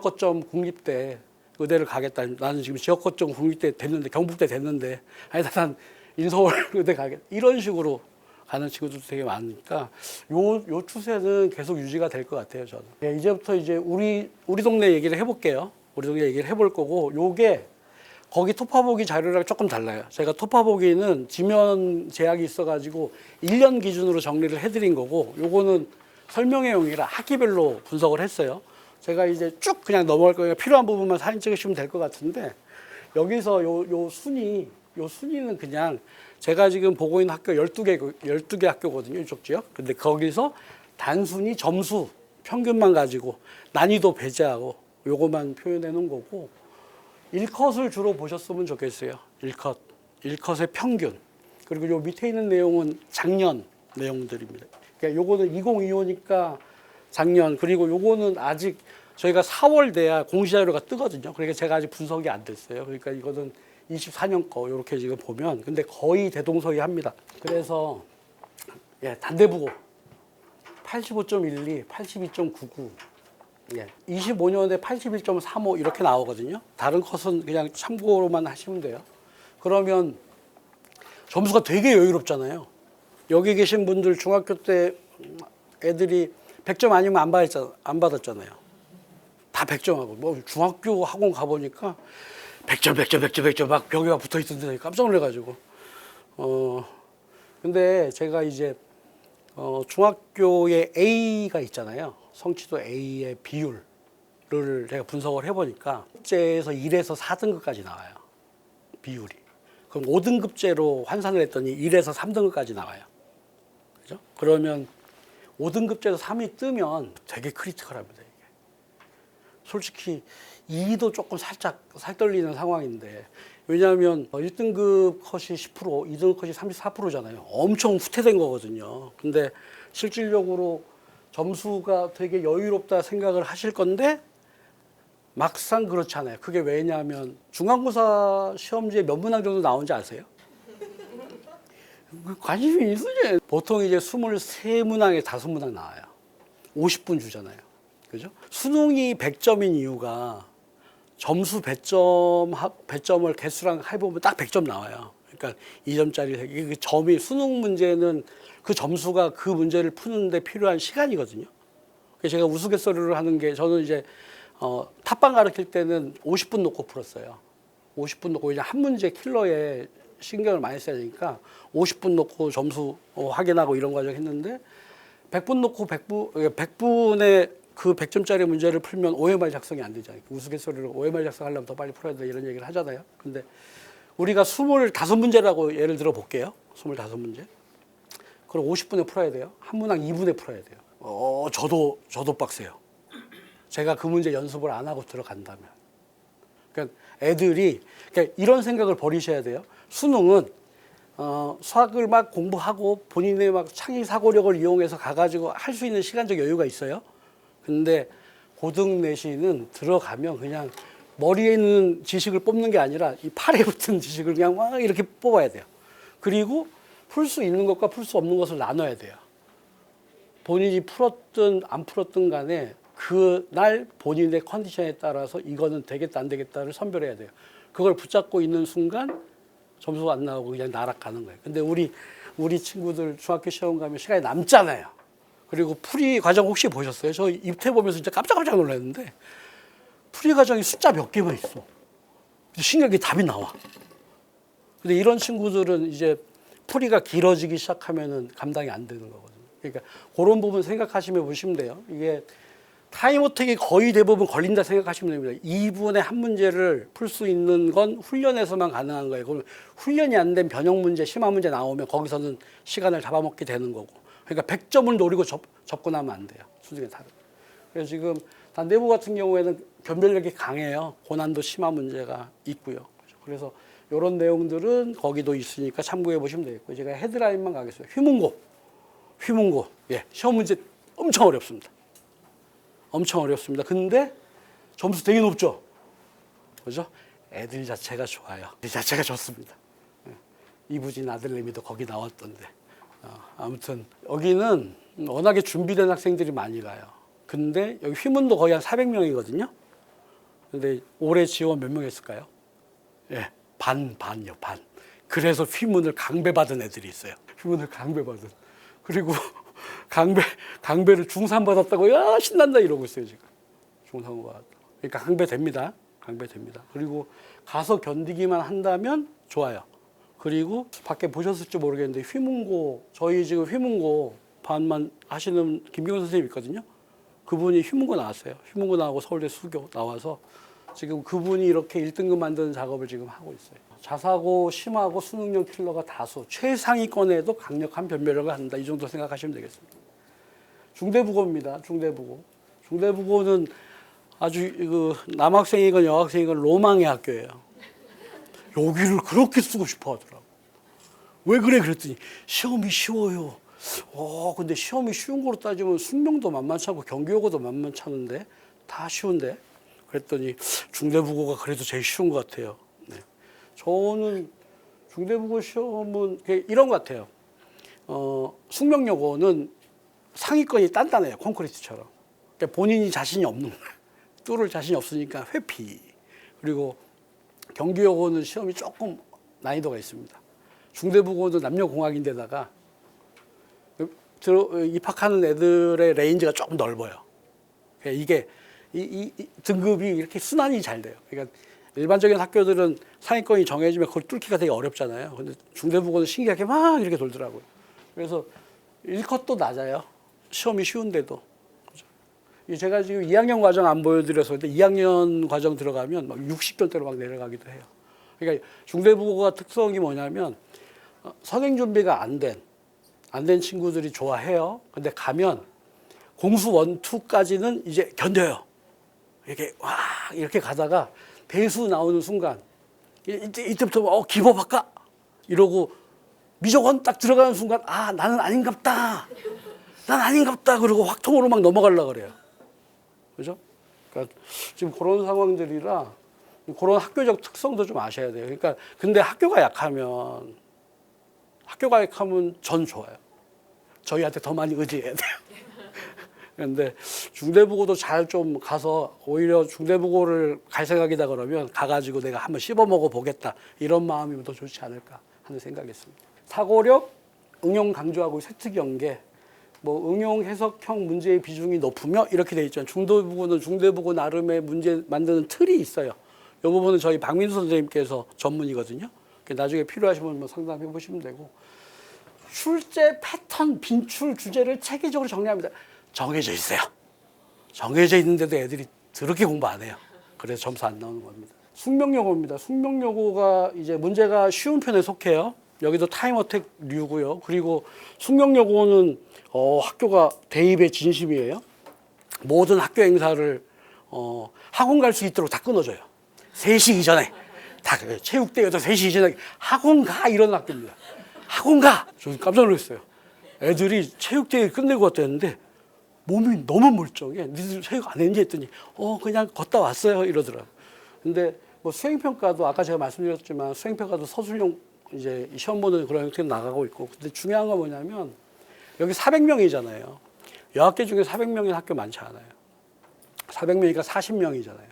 거점 국립대 의대를 가겠다. 나는 지금 지역 거점 국립대 됐는데 경북대 됐는데 아니 난 인서울 의대 가겠다. 이런 식으로 가는 친구들도 되게 많으니까 요 추세는 계속 유지가 될 것 같아요, 저는. 네, 이제부터 이제 우리 동네 얘기를 해볼게요. 우리 동네 얘기를 해볼 거고, 요게 거기 토파보기 자료랑 조금 달라요. 제가 토파보기는 지면 제약이 있어가지고 1년 기준으로 정리를 해드린 거고, 요거는 설명회용이라 학기별로 분석을 했어요. 제가 이제 쭉 그냥 넘어갈 거니까 필요한 부분만 사진 찍으시면 될 것 같은데, 여기서 요 순위는 그냥 제가 지금 보고 있는 학교 12개 학교거든요. 이쪽 지역. 근데 거기서 단순히 점수, 평균만 가지고 난이도 배제하고 요거만 표현해 놓은 거고, 1컷을 주로 보셨으면 좋겠어요. 1컷의 평균. 그리고 요 밑에 있는 내용은 작년 내용들입니다. 그러니까 요거는 2025니까 작년, 그리고 요거는 아직 저희가 4월 돼야 공시자료가 뜨거든요. 그러니까 제가 아직 분석이 안 됐어요. 그러니까 이거는 24년 거 이렇게 지금 보면, 근데 거의 대동소이합니다. 그래서 단대부고 85.12, 82.99, 25년에 81.35 이렇게 나오거든요. 다른 컷은 그냥 참고로만 하시면 돼요. 그러면 점수가 되게 여유롭잖아요. 여기 계신 분들 중학교 때 애들이 100점 아니면 안 받았잖아요. 다 100점하고. 뭐 중학교 학원 가보니까 100점 막 벽에 막 붙어 있던데 깜짝 놀래가지고. 근데 제가 이제 중학교에 A가 있잖아요. 성취도 A의 비율을 제가 분석을 해보니까 국제에서 1에서 4등급까지 나와요. 비율이. 그럼 5등급제로 환산을 했더니 1에서 3등급까지 나와요. 그죠? 그러면 5등급제에서 3이 뜨면 되게 크리티컬합니다. 이게. 솔직히 2도 조금 살짝 살떨리는 상황인데, 왜냐하면 1등급 컷이 10%, 2등급 컷이 34%잖아요. 엄청 후퇴된 거거든요. 근데 실질적으로 점수가 되게 여유롭다 생각을 하실 건데 막상 그렇지 않아요. 그게 왜냐하면 중간고사 시험지에 몇 문항 정도 나오는지 아세요? 관심이 있으지. 보통 이제 23문항에 5문항 나와요. 50분 주잖아요. 그죠? 수능이 100점인 이유가 점수 100점을 개수랑 해보면 딱 100점 나와요. 그러니까 2점짜리 그 점이 수능 문제는 그 점수가 그 문제를 푸는데 필요한 시간이거든요. 그래서 제가 우스갯소리를 하는 게 저는 이제 탑방 가르칠 때는 50분 놓고 풀었어요. 50분 놓고 이제 한 문제 킬러에 신경을 많이 써야 되니까 50분 놓고 점수 확인하고 이런 과정 했는데 100분 놓고 100분의 그 100점짜리 문제를 풀면 OMR 작성이 안 되잖아요. 우스갯소리로 OMR 작성하려면 더 빨리 풀어야 돼 이런 얘기를 하잖아요. 근데 우리가 25문제라고 예를 들어 볼게요. 25문제. 그럼 50분에 풀어야 돼요. 한 문항 2분에 풀어야 돼요. 저도 빡세요. 제가 그 문제 연습을 안 하고 들어간다면. 그러니까 애들이 그러니까 이런 생각을 버리셔야 돼요. 수능은 수학을 막 공부하고 본인의 막 창의 사고력을 이용해서 가가지고 할 수 있는 시간적 여유가 있어요. 근데 고등 내신은 들어가면 그냥 머리에 있는 지식을 뽑는 게 아니라 이 팔에 붙은 지식을 그냥 막 이렇게 뽑아야 돼요. 그리고 풀 수 있는 것과 풀 수 없는 것을 나눠야 돼요. 본인이 풀었든 안 풀었든 간에 그날 본인의 컨디션에 따라서 이거는 되겠다 안 되겠다를 선별해야 돼요. 그걸 붙잡고 있는 순간 점수가 안 나오고 그냥 날아가는 거예요. 근데 우리 친구들 중학교 시험 가면 시간이 남잖아요. 그리고 풀이 과정 혹시 보셨어요? 저 입태 보면서 진짜 깜짝깜짝 놀랐는데 풀이 과정이 숫자 몇 개만 있어. 신기하게 답이 나와. 근데 이런 친구들은 이제 풀이가 길어지기 시작하면은 감당이 안 되는 거거든요. 그러니까 그런 부분 생각하시면 보시면 돼요. 이게 타임어택이 거의 대부분 걸린다 생각하시면 됩니다. 2분의 한 문제를 풀 수 있는 건 훈련에서만 가능한 거예요. 그러면 훈련이 안 된 변형 문제, 심화 문제 나오면 거기서는 시간을 잡아먹게 되는 거고. 그러니까 100점을 노리고 접근하면 안 돼요. 수능에 다른. 그래서 지금 단대부 같은 경우에는 변별력이 강해요. 고난도 심화 문제가 있고요. 그래서 이런 내용들은 거기도 있으니까 참고해 보시면 되겠고, 제가 헤드라인만 가겠습니다. 휘문고. 예, 시험 문제 엄청 어렵습니다. 엄청 어렵습니다. 근데 점수 되게 높죠? 그죠? 애들 자체가 좋아요. 애들 자체가 좋습니다. 이부진 아들내미도 거기 나왔던데. 아무튼 여기는 워낙에 준비된 학생들이 많이 가요. 근데 여기 휘문도 거의 한 400명이거든요. 근데 올해 지원 몇 명 했을까요? 예, 반요, 반. 그래서 휘문을 강배받은 애들이 있어요. 휘문을 강배받은. 그리고 강배를 중3 받았다고, 야, 신난다 이러고 있어요, 지금. 중3 받았다. 그러니까 강배됩니다. 강배됩니다. 그리고 가서 견디기만 한다면 좋아요. 그리고 밖에 보셨을지 모르겠는데 휘문고, 저희 지금 휘문고 반만 하시는 김경훈 선생님 있거든요. 그분이 휘문고 나왔어요. 휘문고 나오고 서울대 수교 나와서 지금 그분이 이렇게 1등급 만드는 작업을 지금 하고 있어요. 자사고, 심하고 수능용 킬러가 다수, 최상위권에도 강력한 변별력을 한다. 이 정도 생각하시면 되겠습니다. 중대부고입니다. 중대부고는 아주 그 남학생이건 여학생이건 로망의 학교예요. 여기를 그렇게 쓰고 싶어 하더라고. 왜 그래? 그랬더니 시험이 쉬워요. 근데 시험이 쉬운 거로 따지면 숙명도 만만치 않고 경기여고도 만만치 않은데 다 쉬운데? 그랬더니 중대부고가 그래도 제일 쉬운 것 같아요. 네. 저는 중대부고 시험은 이런 것 같아요. 숙명여고는 상위권이 단단해요. 콘크리트처럼. 그러니까 본인이 자신이 없는 거예요. 뚫을 자신이 없으니까 회피. 그리고 경기여고는 시험이 조금 난이도가 있습니다. 중대부고도 남녀공학인데다가 입학하는 애들의 레인지가 조금 넓어요. 이게 이 등급이 이렇게 순환이 잘 돼요. 그러니까 일반적인 학교들은 상위권이 정해지면 그걸 뚫기가 되게 어렵잖아요. 근데 중대부고는 신기하게 막 이렇게 돌더라고요. 그래서 일컷도 낮아요. 시험이 쉬운데도. 제가 지금 2학년 과정 안 보여드려서 근데 2학년 과정 들어가면 막 60점대로 막 내려가기도 해요. 그러니까 중대부고가 특성이 뭐냐면 선행 준비가 안 된 친구들이 좋아해요. 근데 가면 공수 1, 2까지는 이제 견뎌요. 이렇게 가다가 대수 나오는 순간 이때부터 기법할까? 이러고 미적원 딱 들어가는 순간 나는 아닌갑다. 난 아닌갑다. 그러고 확통으로 막 넘어가려고 그래요. 그죠? 그러니까 지금 그런 상황들이라 그런 학교적 특성도 좀 아셔야 돼요. 그러니까 근데 학교가 약하면 학교 가입하면 전 좋아요. 저희한테 더 많이 의지해야 돼요. 그런데 중대부고도 잘 좀 가서 오히려 중대부고를 갈 생각이다 그러면 가가지고 내가 한번 씹어먹어 보겠다 이런 마음이면 더 좋지 않을까 하는 생각이었습니다. 사고력, 응용 강조하고 세특 연계, 뭐 응용 해석형 문제의 비중이 높으며 이렇게 돼 있죠. 중대부고는 중대부고 나름의 문제 만드는 틀이 있어요. 이 부분은 저희 박민수 선생님께서 전문이거든요. 나중에 필요하시면 뭐 상담해 보시면 되고, 출제 패턴, 빈출 주제를 체계적으로 정리합니다. 정해져 있어요. 정해져 있는데도 애들이 더럽게 공부 안 해요. 그래서 점수 안 나오는 겁니다. 숙명여고입니다. 숙명여고가 이제 문제가 쉬운 편에 속해요. 여기도 타임어택류고요. 그리고 숙명여고는 학교가 대입의 진심이에요. 모든 학교 행사를 학원 갈 수 있도록 다 끊어줘요. 3시 이전에. 다 체육대회도 3시 이전에 학원 가 이런 학교입니다. 학원 가! 저 깜짝 놀랐어요. 애들이 체육대회 끝내고 왔다는데 몸이 너무 멀쩡해. 니들 체육 안 했는지 했더니 그냥 걷다 왔어요 이러더라고요. 근데 뭐 수행평가도 아까 제가 말씀드렸지만 수행평가도 서술형 이제 시험 보는 그런 형태로 나가고 있고, 근데 중요한 건 뭐냐면 여기 400명이잖아요. 여학교 중에 400명인 학교 많지 않아요. 400명이니까 40명이잖아요.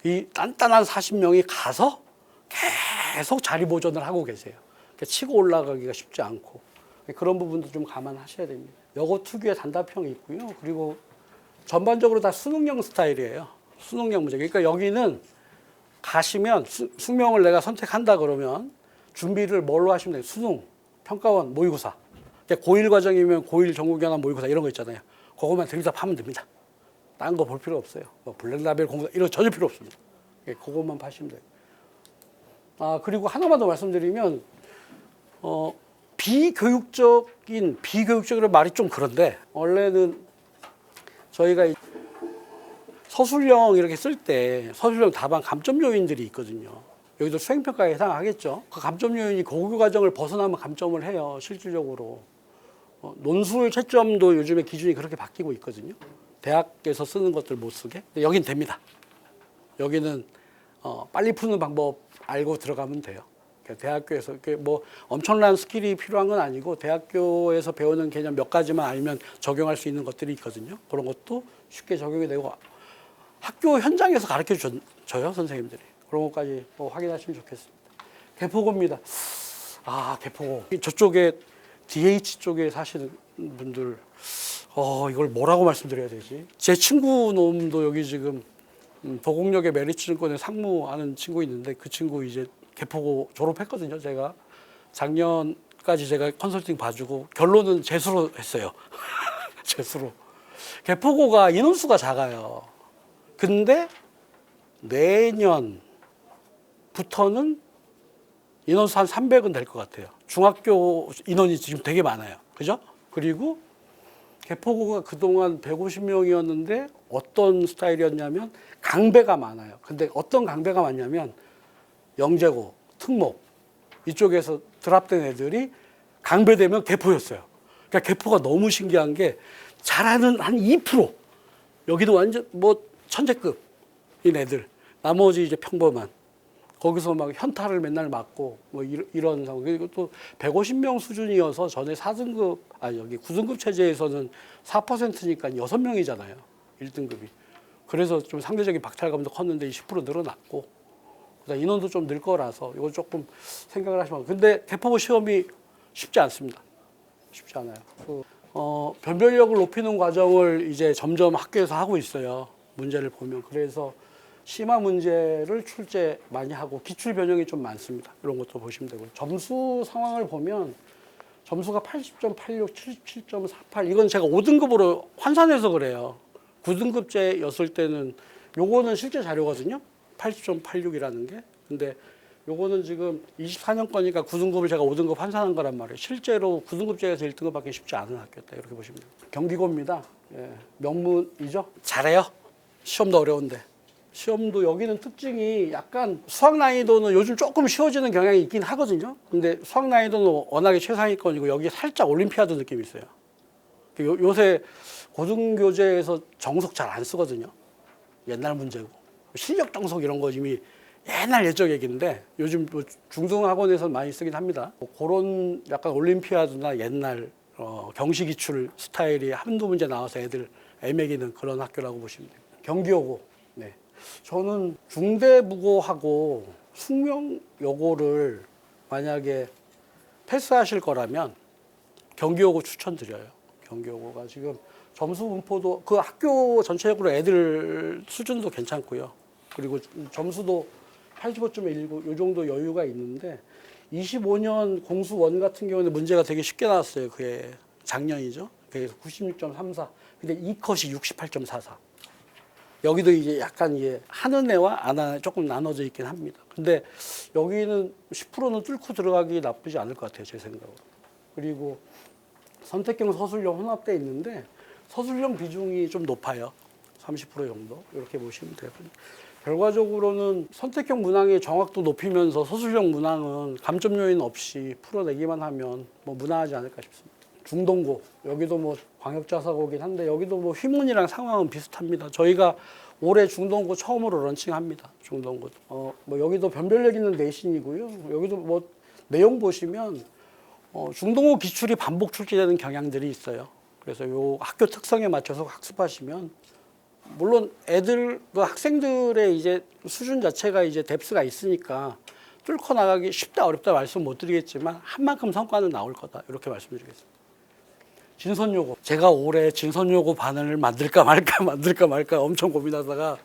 이 단단한 40명이 가서 계속 자리 보존을 하고 계세요. 그러니까 치고 올라가기가 쉽지 않고, 그런 부분도 좀 감안하셔야 됩니다. 여고 특유의 단답형이 있고요. 그리고 전반적으로 다 수능형 스타일이에요. 수능형 문제. 그러니까 여기는 가시면 숙명을 내가 선택한다 그러면 준비를 뭘로 하시면 돼요? 수능, 평가원, 모의고사. 고1 과정이면 고1 전국연합 모의고사 이런 거 있잖아요. 그것만 들이답하면 됩니다. 딴 거 볼 필요 없어요. 뭐 블랙라벨 공부 이런 거 전혀 필요 없습니다. 그것만 파시면 돼요. 그리고 하나만 더 말씀드리면 비교육적이라는 말이 좀 그런데, 원래는 저희가 서술형 이렇게 쓸 때 서술형 답안 감점 요인들이 있거든요. 여기도 수행평가에 해당하겠죠. 그 감점 요인이 고교 과정을 벗어나면 감점을 해요. 실질적으로. 논술 채점도 요즘에 기준이 그렇게 바뀌고 있거든요. 대학에서 쓰는 것들 못 쓰게. 근데 여긴 됩니다. 여기는 빨리 푸는 방법 알고 들어가면 돼요. 대학교에서 뭐 엄청난 스킬이 필요한 건 아니고 대학교에서 배우는 개념 몇 가지만 알면 적용할 수 있는 것들이 있거든요. 그런 것도 쉽게 적용이 되고 학교 현장에서 가르쳐 줘요, 선생님들이. 그런 것까지 확인하시면 좋겠습니다. 개포고입니다. 개포고. 저쪽에 DH 쪽에 사시는 분들 이걸 뭐라고 말씀드려야 되지? 제 친구 놈도 여기 지금 도곡역에 메리츠증권에 상무하는 친구 있는데, 그 친구 이제 개포고 졸업했거든요. 제가 작년까지 제가 컨설팅 봐주고 결론은 재수로 했어요. 재수로. 개포고가 인원수가 작아요. 근데 내년부터는 인원수 한 300은 될 것 같아요. 중학교 인원이 지금 되게 많아요. 그죠? 그리고 개포고가 그동안 150명이었는데 어떤 스타일이었냐면 강배가 많아요. 근데 어떤 강배가 많냐면 영재고, 특목 이쪽에서 드랍된 애들이 강배되면 개포였어요. 그러니까 개포가 너무 신기한 게 잘하는 한 2%. 여기도 완전 뭐 천재급인 애들. 나머지 이제 평범한. 거기서 막 현타를 맨날 맞고 뭐 이런 상황. 그리고 또 150명 수준이어서 전에 4등급, 여기 9등급 체제에서는 4%니까 6명이잖아요. 1등급이. 그래서 좀 상대적인 박탈감도 컸는데 10% 늘어났고, 인원도 좀 늘 거라서 이거 조금 생각을 하시면. 근데 개포고 시험이 쉽지 않습니다. 쉽지 않아요. 변별력을 높이는 과정을 이제 점점 학교에서 하고 있어요. 문제를 보면. 그래서 심화 문제를 출제 많이 하고 기출 변형이 좀 많습니다. 이런 것도 보시면 되고요. 점수 상황을 보면 점수가 80.86, 77.48 이건 제가 5등급으로 환산해서 그래요. 9등급제였을 때는 요거는 실제 자료거든요. 80.86이라는 게. 근데 요거는 지금 24년 거니까 9등급을 제가 5등급 환산한 거란 말이에요. 실제로 9등급제에서 1등급 받기 쉽지 않은 학교다. 이렇게 보시면 돼요. 경기고입니다. 명문이죠. 잘해요. 시험도 어려운데. 시험도 여기는 특징이 약간 수학 난이도는 요즘 조금 쉬워지는 경향이 있긴 하거든요. 근데 수학 난이도는 워낙에 최상위권이고 여기 살짝 올림피아드 느낌이 있어요. 요새 고등교재에서 정석 잘 안 쓰거든요. 옛날 문제고. 실력 정석 이런 거 이미 옛날 옛적 얘기인데 요즘 뭐 중등학원에서 많이 쓰긴 합니다. 그런 약간 올림피아드나 옛날 경시 기출 스타일이 한두 문제 나와서 애들 애매기는 그런 학교라고 보시면 돼요. 경기여고. 네. 저는 중대무고하고 숙명여고를 만약에 패스하실 거라면 경기여고 추천드려요. 경기여고가 지금 점수 분포도 그 학교 전체적으로 애들 수준도 괜찮고요. 그리고 점수도 85.19, 이 정도 여유가 있는데 25년 공수원 같은 경우는 문제가 되게 쉽게 나왔어요. 그게 작년이죠. 그래서 96.34. 근데 이 컷이 68.44. 여기도 이제 약간 이게 하는 애와 안 하는 애 조금 나눠져 있긴 합니다. 근데 여기는 10%는 뚫고 들어가기 나쁘지 않을 것 같아요. 제 생각으로. 그리고 선택형 서술형 혼합돼 있는데 서술형 비중이 좀 높아요. 30% 정도. 이렇게 보시면 되고요. 결과적으로는 선택형 문항의 정확도 높이면서 서술형 문항은 감점 요인 없이 풀어내기만 하면 뭐 무난하지 않을까 싶습니다. 중동고, 여기도 뭐 광역자사고긴 한데 여기도 뭐 휘문이랑 상황은 비슷합니다. 저희가 올해 중동고 처음으로 런칭합니다. 중동고. 뭐 여기도 변별력 있는 내신이고요. 여기도 뭐 내용 보시면 중동고 기출이 반복 출제되는 경향들이 있어요. 그래서 요 학교 특성에 맞춰서 학습하시면 물론 애들 그 학생들의 이제 수준 자체가 이제 뎁스가 있으니까 뚫고 나가기 쉽다 어렵다 말씀 못 드리겠지만 한 만큼 성과는 나올 거다 이렇게 말씀드리겠습니다. 진선요고 제가 올해 진선요고 반을 만들까 말까 엄청 고민하다가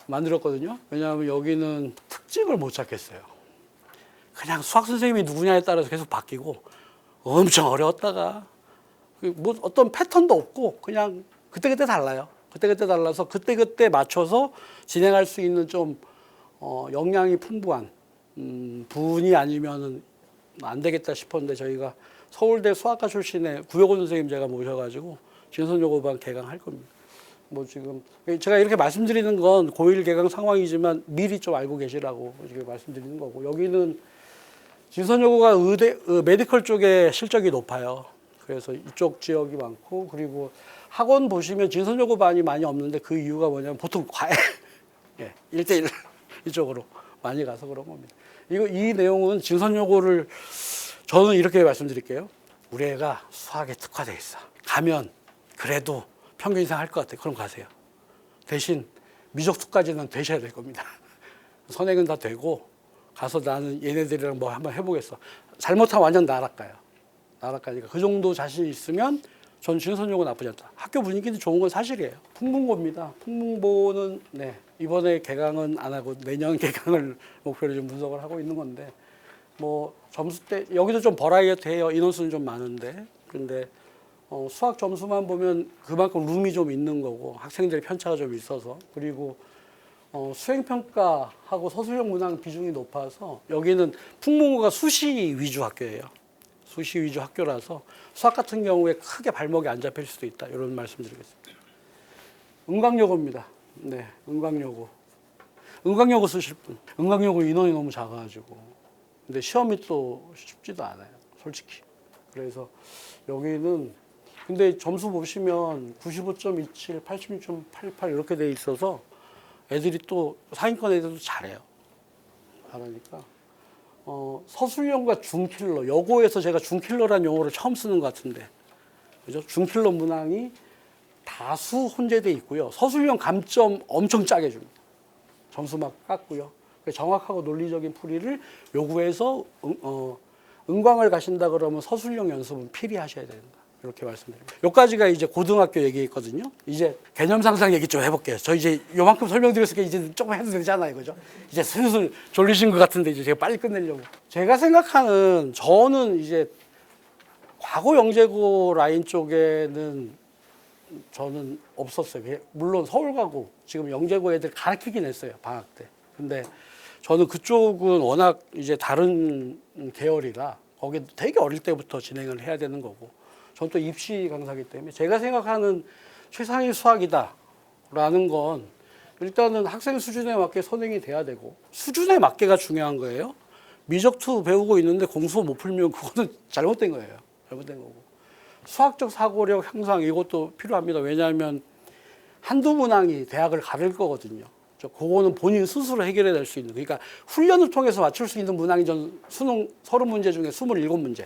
만들었거든요. 왜냐하면 여기는 특징을 못 찾겠어요. 그냥 수학 선생님이 누구냐에 따라서 계속 바뀌고 엄청 어려웠다가 뭐 어떤 패턴도 없고 그냥 그때그때 달라요. 그때그때 달라서 그때그때 맞춰서 진행할 수 있는 좀 역량이 풍부한 분이 아니면은 안 되겠다 싶었는데 저희가 서울대 수학과 출신의 구효곤 선생님 제가 모셔가지고 진선요고반 개강할 겁니다. 뭐 지금 제가 이렇게 말씀드리는 건 고1 개강 상황이지만 미리 좀 알고 계시라고 이렇게 말씀드리는 거고 여기는 진선요고가 의대 메디컬 쪽에 실적이 높아요. 그래서 이쪽 지역이 많고 그리고 학원 보시면 진선요고 반이 많이 없는데 그 이유가 뭐냐면 보통 과외 1대1 이쪽으로 많이 가서 그런 겁니다. 이 내용은 진선요고를 저는 이렇게 말씀드릴게요. 우리 애가 수학에 특화돼 있어. 가면 그래도 평균 이상 할 것 같아. 그럼 가세요. 대신 미적투까지는 되셔야 될 겁니다. 선행은 다 되고 가서 나는 얘네들이랑 뭐 한번 해보겠어. 잘못하면 완전 나락가요. 나락가니까 그 정도 자신 있으면 전 진선요고 나쁘지 않다. 학교 분위기도 좋은 건 사실이에요. 풍문고입니다. 풍문고는 이번에 개강은 안 하고 내년 개강을 목표로 좀 분석을 하고 있는 건데 뭐 점수 때 여기도 좀 버라이어티해요. 인원수는 좀 많은데 근데 수학 점수만 보면 그만큼 룸이 좀 있는 거고 학생들의 편차가 좀 있어서 그리고 수행평가하고 서술형 문항 비중이 높아서 여기는 풍문고가 수시 위주 학교예요. 수시 위주 학교라서 수학 같은 경우에 크게 발목이 안 잡힐 수도 있다. 이런 말씀 드리겠습니다. 은광여고입니다. 네, 은광여고. 은광여고 쓰실 분. 은광여고 인원이 너무 작아가지고. 근데 시험이 또 쉽지도 않아요. 솔직히. 그래서 여기는 근데 점수 보시면 95.27, 86.88 이렇게 돼 있어서 애들이 또 상위권 애들도 잘해요. 잘하니까. 서술형과 중킬러, 여고에서 제가 중킬러라는 용어를 처음 쓰는 것 같은데, 그죠? 중킬러 문항이 다수 혼재돼 있고요. 서술형 감점 엄청 짜게 줍니다. 점수 막 깎고요. 정확하고 논리적인 풀이를 요구해서 은광을 가신다 그러면 서술형 연습은 필히 하셔야 된다. 이렇게 말씀드립니다. 여기까지가 이제 고등학교 얘기했거든요. 이제 개념 상상 얘기 좀 해볼게요. 저 이제 요만큼 설명드렸으니까 이제 조금 해도 되잖아요. 그죠? 이제 슬슬 졸리신 것 같은데 이제 제가 빨리 끝내려고. 제가 생각하는 저는 이제 과거 영재고 라인 쪽에는 저는 없었어요. 물론 서울 가고 지금 영재고 애들 가르치긴 했어요. 방학 때. 근데 저는 그쪽은 워낙 이제 다른 계열이라 거기 되게 어릴 때부터 진행을 해야 되는 거고 저는 또 입시 강사이기 때문에 제가 생각하는 최상위 수학이다라는 건 일단은 학생 수준에 맞게 선행이 돼야 되고 수준에 맞게가 중요한 거예요. 미적투 배우고 있는데 공수 못 풀면 그거는 잘못된 거예요. 잘못된 거고. 수학적 사고력 향상 이것도 필요합니다. 왜냐하면 한두 문항이 대학을 가릴 거거든요. 그거는 본인 스스로 해결해 낼 수 있는. 그러니까 훈련을 통해서 맞출 수 있는 문항이 전 수능 30문제 중에 27문제.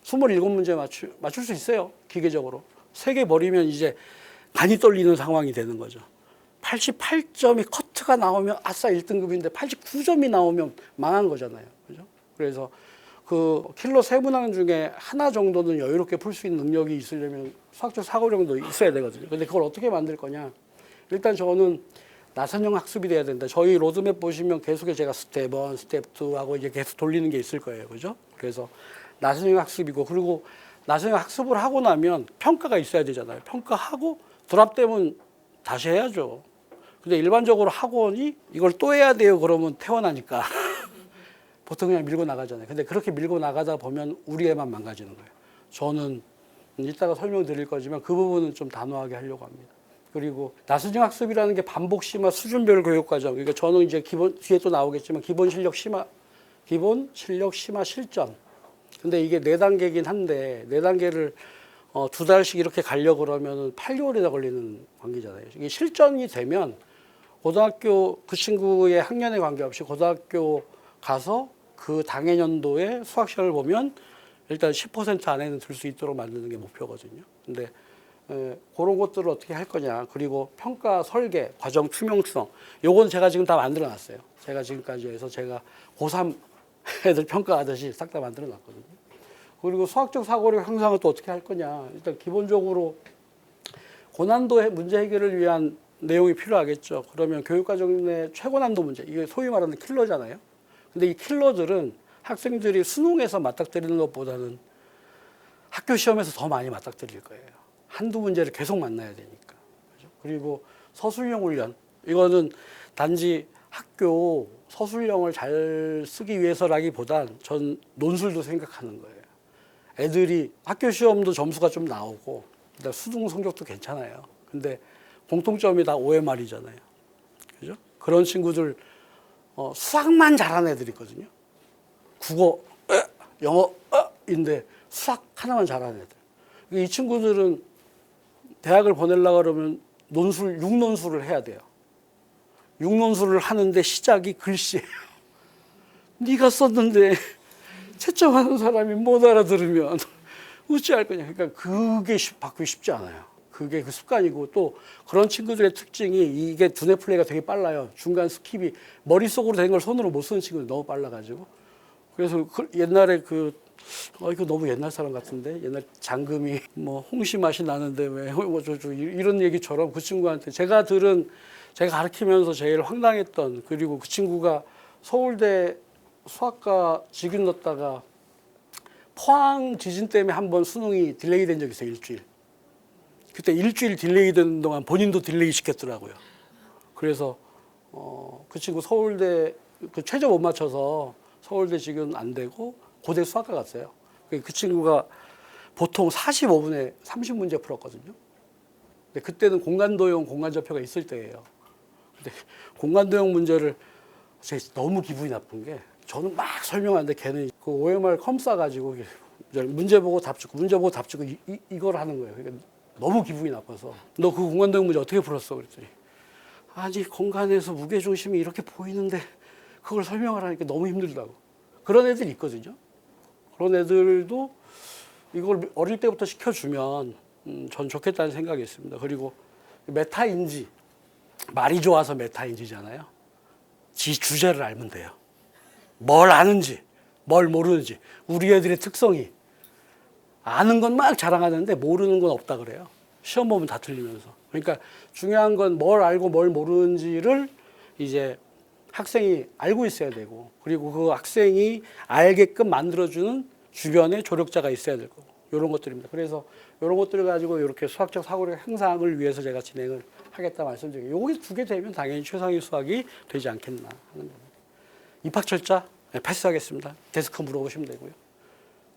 27문제 맞출 수 있어요. 기계적으로. 3개 버리면 이제 간이 떨리는 상황이 되는 거죠. 88점이 커트가 나오면 아싸 1등급인데 89점이 나오면 망한 거잖아요. 그죠? 그래서 그 킬러 3문항 중에 하나 정도는 여유롭게 풀 수 있는 능력이 있으려면 수학적 사고력도 있어야 되거든요. 근데 그걸 어떻게 만들 거냐? 일단 저는 나선형 학습이 돼야 된다. 저희 로드맵 보시면 계속해서 제가 스텝 1, 스텝 2 하고 이제 계속 돌리는 게 있을 거예요. 그죠? 그래서 나선형 학습이고, 그리고 나선형 학습을 하고 나면 평가가 있어야 되잖아요. 평가하고 드랍되면 다시 해야죠. 근데 일반적으로 학원이 이걸 또 해야 돼요. 그러면 태어나니까. 보통 그냥 밀고 나가잖아요. 근데 그렇게 밀고 나가다 보면 우리 애만 망가지는 거예요. 저는 이따가 설명드릴 거지만 그 부분은 좀 단호하게 하려고 합니다. 그리고 나선형 학습이라는 게 반복 심화 수준별 교육 과정. 그러니까 저는 이제 기본 뒤에 또 나오겠지만 기본 실력 심화 실전. 근데 이게 4단계긴 한데 4단계를 2달씩 이렇게 가려고 그러면 8개월이나 걸리는 관계잖아요. 이게 실전이 되면 고등학교 그 친구의 학년에 관계없이 고등학교 가서 그 당해년도에 수학 시험을 보면 일단 10% 안에는 들 수 있도록 만드는 게 목표거든요. 근데 그런 것들을 어떻게 할 거냐. 그리고 평가 설계, 과정 투명성. 요건 제가 지금 다 만들어 놨어요. 제가 지금까지 해서 제가 고3 애들 평가하듯이 싹 다 만들어 놨거든요. 그리고 수학적 사고력 향상을 또 어떻게 할 거냐. 일단 기본적으로 고난도 문제 해결을 위한 내용이 필요하겠죠. 그러면 교육과정 내 최고난도 문제, 이게 소위 말하는 킬러잖아요. 근데 이 킬러들은 학생들이 수능에서 맞닥뜨리는 것보다는 학교 시험에서 더 많이 맞닥뜨릴 거예요. 한두 문제를 계속 만나야 되니까. 그죠? 그리고 서술형 훈련, 이거는 단지 학교 서술형을 잘 쓰기 위해서라기보단 전 논술도 생각하는 거예요. 애들이 학교 시험도 점수가 좀 나오고 수능 성적도 괜찮아요. 근데 공통점이 다 OMR이잖아요. 그죠? 그런 친구들 수학만 잘하는 애들이 있거든요. 국어, 영어인데 수학 하나만 잘하는 애들. 이 친구들은 대학을 보내려고 그러면 논술, 6논술을 해야 돼요. 6논술을 하는데 시작이 글씨예요. 네가 썼는데 채점하는 사람이 못 알아들으면 어찌할 거냐. 그러니까 그게 바꾸기 쉽지 않아요. 그게 그 습관이고, 또 그런 친구들의 특징이 이게 두뇌 플레이가 되게 빨라요. 중간 스킵이 머릿속으로 된 걸 손으로 못 쓰는 친구들이 너무 빨라가지고. 그래서 옛날에 이거 너무 옛날 사람 같은데, 옛날 장금이 뭐 홍시 맛이 나는데 왜 이런 얘기처럼 그 친구한테 제가 가르치면서 제일 황당했던, 그리고 그 친구가 서울대 수학과 직윤 넣었다가 포항 지진 때문에 한번 수능이 딜레이 된 적이 있어요. 일주일. 그때 일주일 딜레이 되는 동안 본인도 딜레이 시켰더라고요. 그래서 그 친구 서울대 그 최저 못 맞춰서 서울대 지금 안 되고 고대 수학과 갔어요. 그 친구가 보통 45분에 30문제 풀었거든요. 근데 그때는 공간도형, 공간좌표가 있을 때예요. 근데 공간도형 문제를 제가 너무 기분이 나쁜 게, 저는 막 설명하는데 걔는 그 OMR 컴 싸가지고 문제 보고 답 주고 문제 보고 답 주고 이걸 하는 거예요. 그러니까 너무 기분이 나빠서, 너 그 공간도형 문제 어떻게 풀었어? 그랬더니 아니 공간에서 무게중심이 이렇게 보이는데 그걸 설명을 하니까 너무 힘들다고. 그런 애들이 있거든요. 그런 애들도 이걸 어릴 때부터 시켜주면 전 좋겠다는 생각이 있습니다. 그리고 메타인지, 말이 좋아서 메타인지잖아요. 지 주제를 알면 돼요. 뭘 아는지, 뭘 모르는지. 우리 애들의 특성이 아는 건 막 자랑하는데 모르는 건 없다 그래요. 시험 보면 다 틀리면서. 그러니까 중요한 건 뭘 알고 뭘 모르는지를 이제 학생이 알고 있어야 되고, 그리고 그 학생이 알게끔 만들어주는 주변에 조력자가 있어야 될 거고, 이런 것들입니다. 그래서 이런 것들을 가지고 이렇게 수학적 사고력 향상을 위해서 제가 진행을 하겠다 말씀드리고, 요게 2개 되면 당연히 최상위 수학이 되지 않겠나 하는 겁니다. 입학 철자 패스하겠습니다. 데스크 물어보시면 되고요.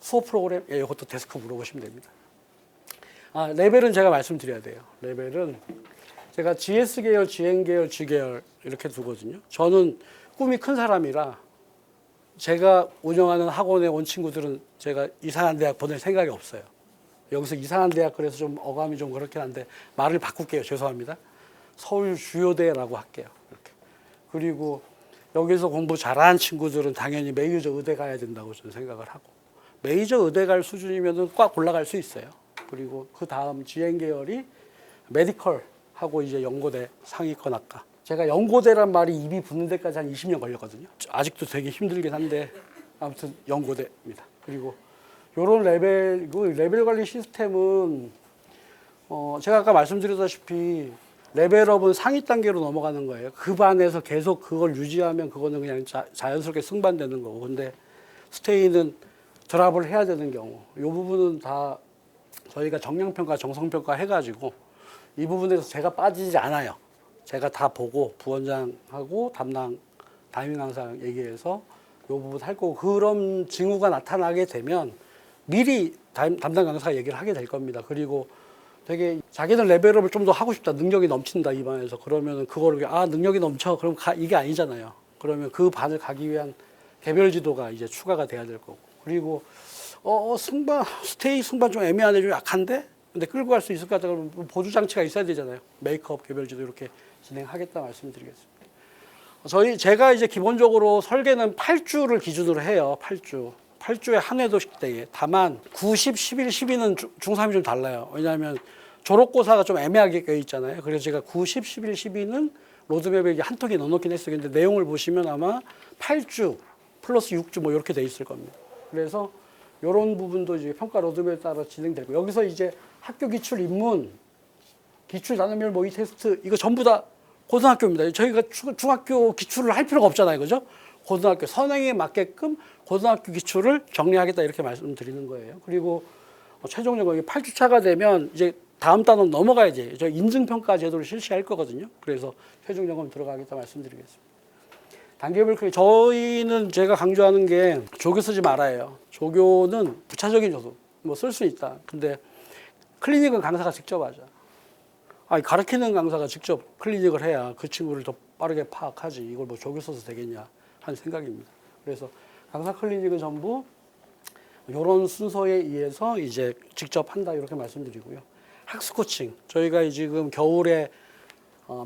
수업 프로그램, 이것도 데스크 물어보시면 됩니다. 레벨은 제가 말씀드려야 돼요. 레벨은 제가 GS 계열, GN 계열, G 계열 이렇게 두거든요. 저는 꿈이 큰 사람이라 제가 운영하는 학원에 온 친구들은 제가 이상한 대학 보낼 생각이 없어요. 여기서 이상한 대학 그래서 좀 어감이 좀 그렇긴 한데 말을 바꿀게요. 죄송합니다. 서울 주요대라고 할게요. 그리고 여기서 공부 잘하는 친구들은 당연히 메이저 의대 가야 된다고 저는 생각을 하고, 메이저 의대 갈 수준이면 꽉 올라갈 수 있어요. 그리고 그 다음 GN 계열이 메디컬 하고 이제 연고대 상위권 학과. 제가 연고대란 말이 입이 붙는 데까지 한 20년 걸렸거든요. 아직도 되게 힘들긴 한데 아무튼 연고대입니다. 그리고 이런 레벨, 그 레벨 관리 시스템은 제가 아까 말씀드렸다시피 레벨업은 상위 단계로 넘어가는 거예요. 그 반에서 계속 그걸 유지하면 그거는 그냥 자연스럽게 승반되는 거고, 근데 스테이는 드랍을 해야 되는 경우, 이 부분은 다 저희가 정량평가, 정성평가 해가지고 이 부분에서 제가 빠지지 않아요. 제가 다 보고 부원장하고 담임 강사랑 얘기해서 이 부분 할 거고, 그런 징후가 나타나게 되면 미리 담당 강사가 얘기를 하게 될 겁니다. 그리고 되게 자기는 레벨업을 좀 더 하고 싶다, 능력이 넘친다 이 반에서, 그러면 그거를 능력이 넘쳐, 그럼 이게 아니잖아요. 그러면 그 반을 가기 위한 개별 지도가 이제 추가가 돼야 될 거고, 그리고 스테이 승반 좀 애매하네, 좀 약한데, 근데 끌고 갈 수 있을 것 같다 그러면 보조 장치가 있어야 되잖아요. 메이크업, 개별 지도 이렇게 진행하겠다 말씀드리겠습니다. 제가 이제 기본적으로 설계는 8주를 기준으로 해요. 8주에 한 회도 식대에. 다만 90, 11, 12는 중3이 좀 달라요. 왜냐하면 졸업고사가 좀 애매하게 껴 있잖아요. 그래서 제가 90, 11, 12는 로드맵에 한 통에 넣어놓긴 했어요. 근데 내용을 보시면 아마 8주 플러스 6주 뭐 이렇게 돼 있을 겁니다. 그래서 이런 부분도 이제 평가 로드맵에 따라 진행되고, 여기서 이제 학교 기출 입문, 기출 단원별 모의 테스트, 이거 전부 다 고등학교입니다. 저희가 중학교 기출을 할 필요가 없잖아요. 그죠? 고등학교 선행에 맞게끔 고등학교 기출을 정리하겠다 이렇게 말씀드리는 거예요. 그리고 최종 점검이 8주차가 되면 이제 다음 단원 넘어가야지. 저 인증평가 제도를 실시할 거거든요. 그래서 최종 점검 들어가겠다 말씀드리겠습니다. 단계별 크게 저희는 제가 강조하는 게 조교 쓰지 말아요. 조교는 부차적인 요소 뭐 쓸 수 있다. 근데 클리닉은 강사가 직접 하자. 가르치는 강사가 직접 클리닉을 해야 그 친구를 더 빠르게 파악하지. 이걸 뭐 조교 써서 되겠냐 하는 생각입니다. 그래서 강사 클리닉은 전부 이런 순서에 의해서 이제 직접 한다 이렇게 말씀드리고요. 학습 코칭, 저희가 지금 겨울에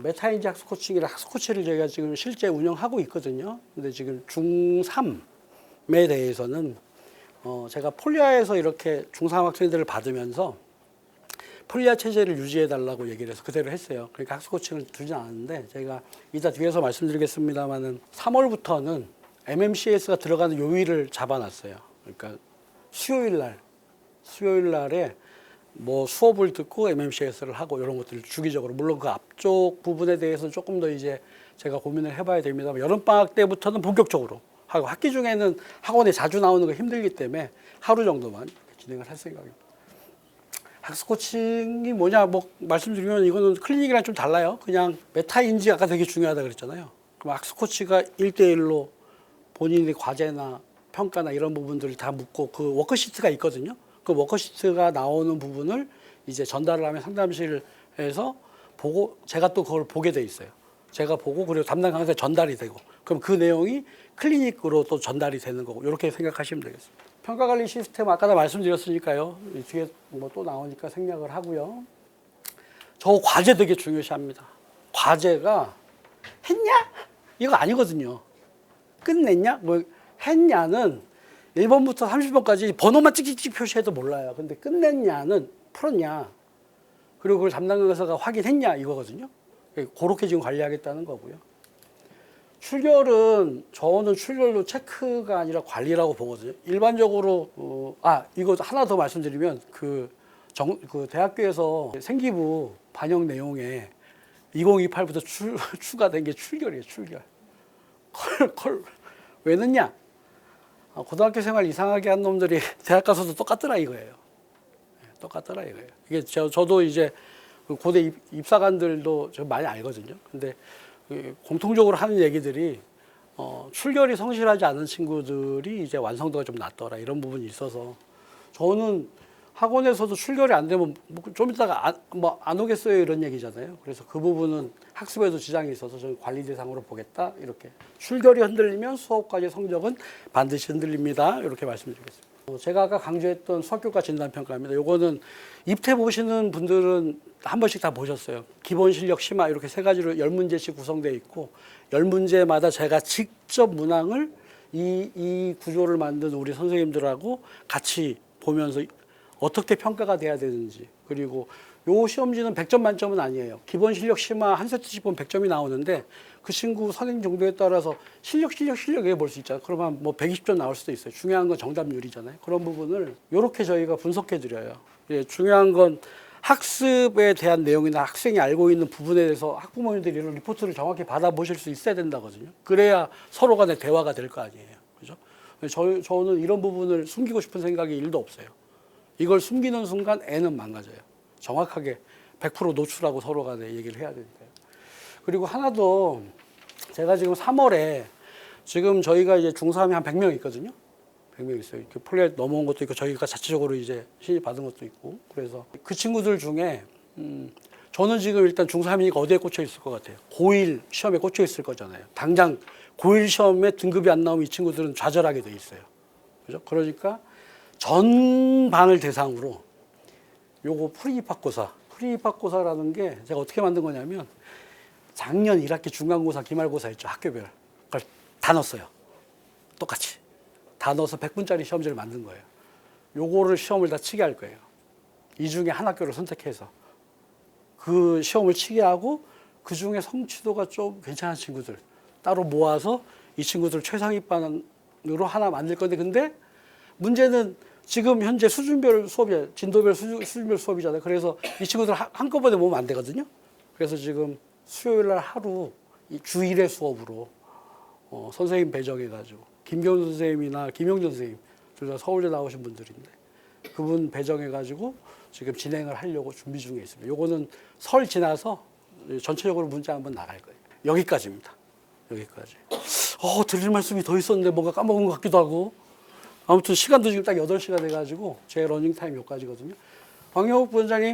메타인지 학습 코칭이라 학습 코치를 저희가 지금 실제 운영하고 있거든요. 근데 지금 중3에 대해서는 제가 폴리아에서 이렇게 중3 학생들을 받으면서 폴리아 체제를 유지해 달라고 얘기를 해서 그대로 했어요. 그러니까 학습 코칭을 두진 않았는데, 제가 이따 뒤에서 말씀드리겠습니다만은 3월부터는 MMCS가 들어가는 요일을 잡아놨어요. 그러니까 수요일 날에 뭐 수업을 듣고 MMCS를 하고 이런 것들을 주기적으로, 물론 그 앞쪽 부분에 대해서는 조금 더 이제 제가 고민을 해봐야 됩니다만, 여름방학 때부터는 본격적으로 하고, 학기 중에는 학원에 자주 나오는 거 힘들기 때문에 하루 정도만 진행을 할 생각입니다. 학습 코칭이 뭐냐, 뭐 말씀드리면 이거는 클리닉이랑 좀 달라요. 그냥 메타인지 아까 되게 중요하다 그랬잖아요. 그럼 학습 코치가 1대1로 본인의 과제나 평가나 이런 부분들을 다 묻고, 그 워크시트가 있거든요. 그 워크시트가 나오는 부분을 이제 전달을 하면 상담실에서 보고, 제가 또 그걸 보게 돼 있어요. 제가 보고, 그리고 담당 강사에 전달이 되고, 그럼 그 내용이 클리닉으로 또 전달이 되는 거고, 이렇게 생각하시면 되겠습니다. 평가관리 시스템 아까 다 말씀드렸으니까요. 뒤에 뭐 또 나오니까 생략을 하고요. 저 과제 되게 중요시합니다. 과제가 했냐? 이거 아니거든요. 끝냈냐? 뭐 했냐는 1번부터 30번까지 번호만 찍찍찍 표시해도 몰라요. 근데 끝냈냐는 풀었냐, 그리고 그걸 담당 강사가 확인했냐 이거거든요. 그렇게 지금 관리하겠다는 거고요. 출결은 저는 출결도 체크가 아니라 관리라고 보거든요. 일반적으로 이거 하나 더 말씀드리면 그 대학교에서 생기부 반영 내용에 2028부터 추가된 게 출결이에요. 출결. 왜 넣냐? 고등학교 생활 이상하게 한 놈들이 대학 가서도 똑같더라 이거예요. 똑같더라 이거예요. 이게 저도 이제 고대 입사관들도 좀 많이 알거든요. 근데 공통적으로 하는 얘기들이 출결이 성실하지 않은 친구들이 이제 완성도가 좀 낮더라 이런 부분이 있어서, 저는 학원에서도 출결이 안 되면 좀 이따가 안 오겠어요 이런 얘기잖아요. 그래서 그 부분은 학습에도 지장이 있어서 저는 관리 대상으로 보겠다 이렇게. 출결이 흔들리면 수업까지 성적은 반드시 흔들립니다 이렇게 말씀드리겠습니다. 제가 아까 강조했던 수학교과 진단평가입니다. 요거는 입태 보시는 분들은 한 번씩 다 보셨어요. 기본 실력 심화 이렇게 세 가지로 10문제씩 구성되어 있고 10문제마다 제가 직접 문항을 이 구조를 만든 우리 선생님들하고 같이 보면서 어떻게 평가가 돼야 되는지, 그리고 요 시험지는 100점 만점은 아니에요. 기본 실력 심화 한 세트씩 보면 100점이 나오는데 그 친구 선행 정도에 따라서 실력 이렇게 볼 수 있잖아요. 그러면 뭐 120점 나올 수도 있어요. 중요한 건 정답률이잖아요. 그런 부분을 이렇게 저희가 분석해 드려요. 예, 중요한 건 학습에 대한 내용이나 학생이 알고 있는 부분에 대해서 학부모님들이 이런 리포트를 정확히 받아보실 수 있어야 된다거든요. 그래야 서로 간에 대화가 될 거 아니에요. 그죠? 저는 이런 부분을 숨기고 싶은 생각이 1도 없어요. 이걸 숨기는 순간 애는 망가져요. 정확하게 100% 노출하고 서로 간에 얘기를 해야 되니까요. 그리고 하나 더, 제가 지금 3월에 지금 저희가 이제 중3이 한 100명 있거든요. 100명 있어요. 이렇게 플랫 넘어온 것도 있고 저희가 자체적으로 이제 신입 받은 것도 있고. 그래서 그 친구들 중에 저는 지금 일단 중3이니까 어디에 꽂혀 있을 것 같아요. 고1 시험에 꽂혀 있을 거잖아요. 당장 고1 시험에 등급이 안 나오면 이 친구들은 좌절하게 돼 있어요. 그죠? 그러니까 전 반을 대상으로 요거 프리입학고사라는 게 제가 어떻게 만든 거냐면 작년 1학기 중간고사, 기말고사 있죠. 학교별. 그걸 다 넣었어요. 똑같이. 다 넣어서 100분짜리 시험지를 만든 거예요. 요거를 시험을 다 치게 할 거예요. 이 중에 한 학교를 선택해서. 그 시험을 치게 하고 그 중에 성취도가 좀 괜찮은 친구들 따로 모아서 이 친구들 최상위반으로 하나 만들 건데, 근데 문제는 지금 현재 수준별 수업이야. 진도별 수준별 수업이잖아요. 그래서 이 친구들 한꺼번에 모으면 안 되거든요. 그래서 지금 수요일 날 하루 주 1회 수업으로 선생님 배정해가지고 김경훈 선생님이나 김용준 선생님 둘 다 서울대 나오신 분들인데 그분 배정해가지고 지금 진행을 하려고 준비 중에 있습니다. 요거는 설 지나서 전체적으로 문자 한번 나갈 거예요. 여기까지입니다. 여기까지. 드릴 말씀이 더 있었는데 뭔가 까먹은 것 같기도 하고. 아무튼 시간도 지금 딱 8시가 돼가지고 제 러닝타임 여기까지거든요. 황영욱 부원장님,